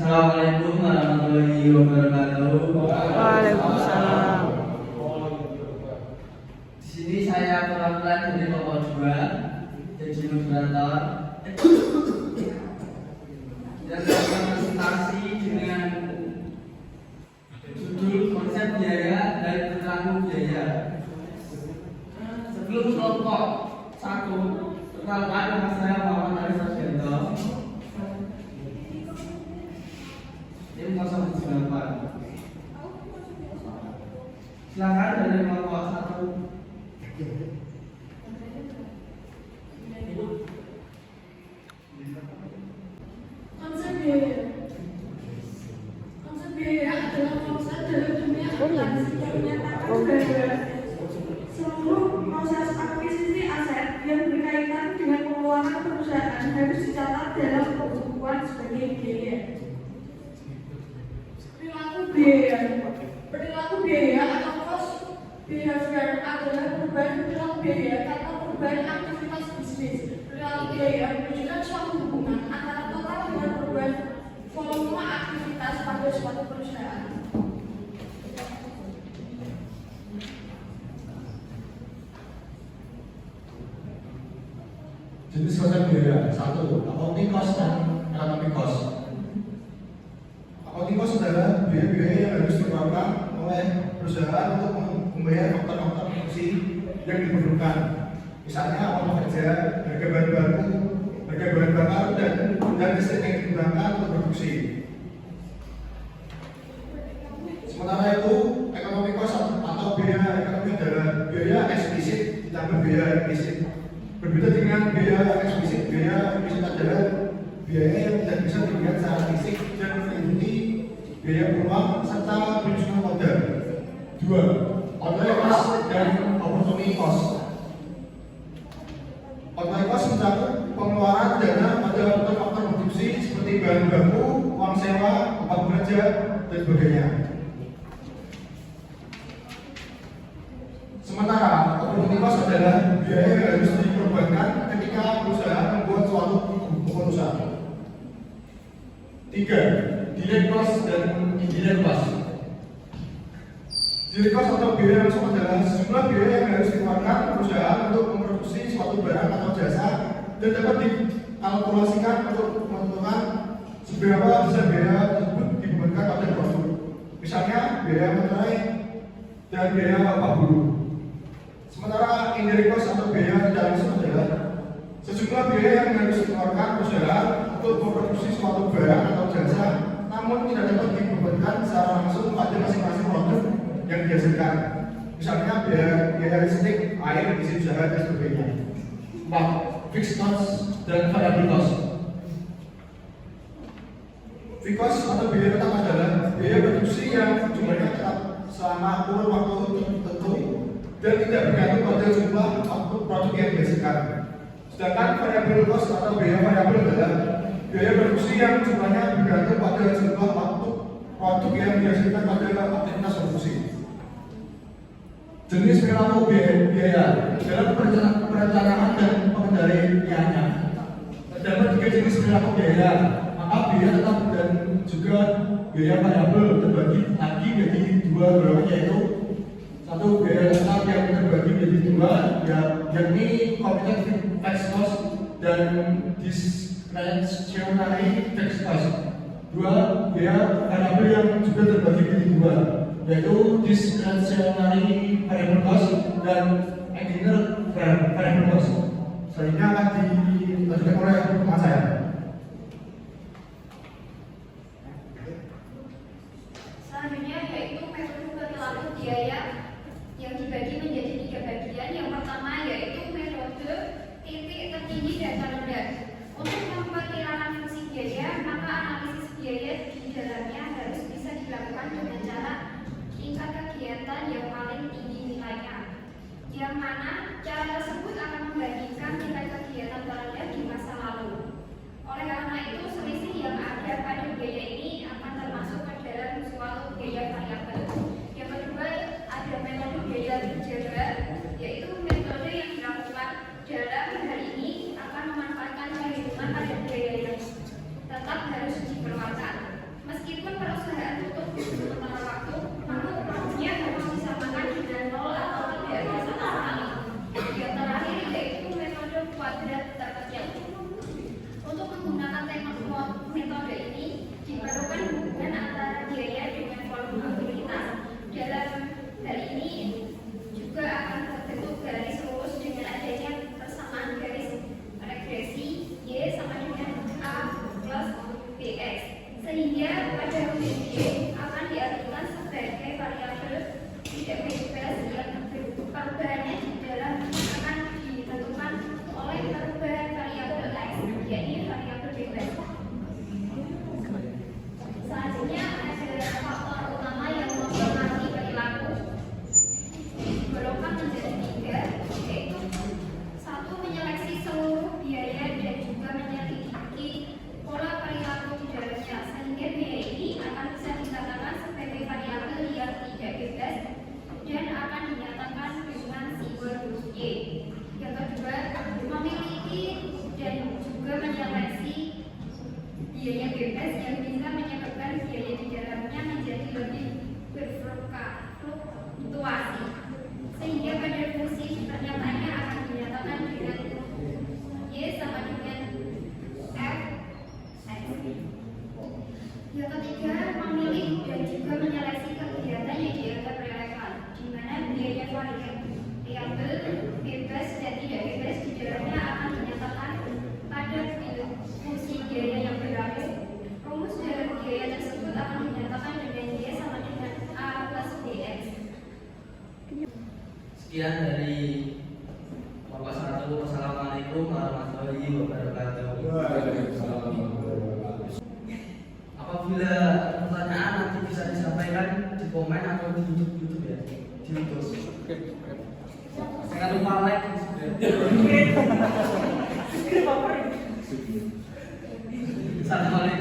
Assalamualaikum warahmatullahi wabarakatuh. Waalaikumsalam. Di sini saya perwakilan dari kelompok 2 jadi moderator dan saya presentasi dengan judul konsep biaya dan perilaku biaya. Sebelum kelompok 1 perkenalkan, nama saya Muhammad Arif Sarjento. Tim 078. Silakan dari kelompok 1. Konsep biaya. Konsep biaya adalah konsep dalam dunia akuntansi yang menyatakan bahwa seluruh proses akuisisi aset yang berkaitan dengan pengeluaran perusahaan harus dicatat dalam pembukuan sebagai biaya. Perilaku biaya atau cost behavior adalah perubahan perilaku biaya karena perubahan aktivitas bisnis. Perilaku biaya menunjukkan suatu hubungan antara total dengan perubahan volume aktivitas pada suatu perusahaan. Jenis konsep biaya 1. Accounting cost dan economic cost. Accounting cost adalah biaya-biaya yang harus dikeluarkan oleh perusahaan untuk membayar faktor-faktor produksi yang diperlukan. Misalnya apa saja harga bahan baku, harga bahan bakar dan listrik yang digunakan untuk produksi. Sementara itu, economic cost atau biaya ekonomi adalah biaya eksplisit ditambah biaya implisit. Berbeda dengan biaya eksplisit, biaya implisit adalah biaya yang tidak bisa dilihat secara fisik dan meliputi biaya peluang serta penyusunan modal. 2. Outlay cost dan opportunity cost. Outlay cost mencakup pengeluaran dana pada faktor produksi seperti bahan baku, uang sewa, tempat bekerja, dan sebagainya. Sementara opportunity cost adalah biaya yang harus dikorbankan ketika perusahaan membuat suatu keputusan. 3. Direct cost dan indirect cost. Direct cost atau biaya langsung adalah sejumlah biaya yang harus dikeluarkan perusahaan untuk memproduksi suatu barang atau jasa dan dapat dikalkulasikan untuk menentukan seberapa besar biaya tersebut dibebankan pada produk. Misalnya biaya materai dan biaya upah buruh. Sementara indirect cost atau biaya tidak langsung adalah sejumlah biaya yang harus dikeluarkan perusahaan untuk memproduksi suatu barang atau jasa, namun tidak dapat dibebankan secara langsung pada masing-masing produk yang dihasilkan. Misalnya biaya listrik, air, isi usaha dan sebagainya. 4. Fixed cost dan variable cost. Fixed cost atau biaya tetap adalah biaya produksi yang jumlahnya tetap selama kurun waktu tertentu dan tidak bergantung pada jumlah output produk yang dihasilkan. Sedangkan variable cost atau biaya variabel adalah biaya produksi yang jumlahnya bergantung pada jumlah output produk yang dihasilkan pada aktivitas produksi. Jenis perilaku biaya dalam perencanaan dan pengendaliannya terdapat 3 jenis perilaku biaya, maka biaya tetap dan juga biaya variabel terbagi lagi menjadi 2 golongan, yaitu 1 biaya tetap yang terbagi menjadi 2, yakni committed fixed cost dan discretionary fixed cost. 2 biaya variabel yang juga terbagi menjadi 2, yaitu discretionary variable cost dan engineer variable cost. Selanjutnya akan dilanjutkan oleh teman saya. Selanjutnya yaitu metode perilaku biaya yang dibagi menjadi 3 bagian. Yang pertama yaitu metode titik tertinggi dan terendah. Untuk memperkirakan fungsi biaya, maka analisis biaya di dalamnya harus bisa dilakukan dengan cara tingkat kegiatan yang paling tinggi nilainya, yang mana cara tersebut akan membandingkan tingkat kegiatan terendah di masa lalu. Oleh karena itu, selisih yang ada pada biaya ini akan termasuk ke dalam suatu biaya variabel. Yang kedua, ada metode biaya aljabar, yaitu metode yang dilakukan dalam hal ini akan memanfaatkan perhitungan pada biaya yang tetap harus dikeluarkan. Sehingga pada huruf Y akan diartikan sebagai variabel tidak bebas yang perubahannya di dalam akan ditentukan oleh perubahan variabel X, yakni variabel bebas. Selanjutnya ada faktor utama yang mempengaruhi perilaku digolongkan menjadi 3, yaitu 1. Menyeleksi seluruh biaya dan juga menyelidiki pola perilaku di dalamnya, sehingga biaya ini akan bisa dikatakan sebagai variabel yang tidak bebas dan akan dinyatakan dengan simbol huruf Y. Yang kedua, memiliki dan juga menyeleksi biaya bebas yang bisa menyebabkan biaya di dalamnya menjadi lebih berfluktuasi, sehingga pada fungsi pernyataannya akan dinyatakan dengan Y sama dengan F X. Yang ketiga, memilih dan juga menyeleksi kegiatan yang dianggap relevan, di mana biaya variabel bebas dan tidak bebas di dalamnya akan dinyatakan pada fungsi biaya yang berlaku. Rumus dalam biaya tersebut akan dinyatakan dengan Y sama dengan A plus BX. Sekian dari Bapak Satu. Wassalamualaikum warahmatullahi wabarakatuh. Apabila pertanyaan nanti bisa disampaikan di komen atau di YouTube ya, di YouTube. Jangan lupa like. Assalamualaikum.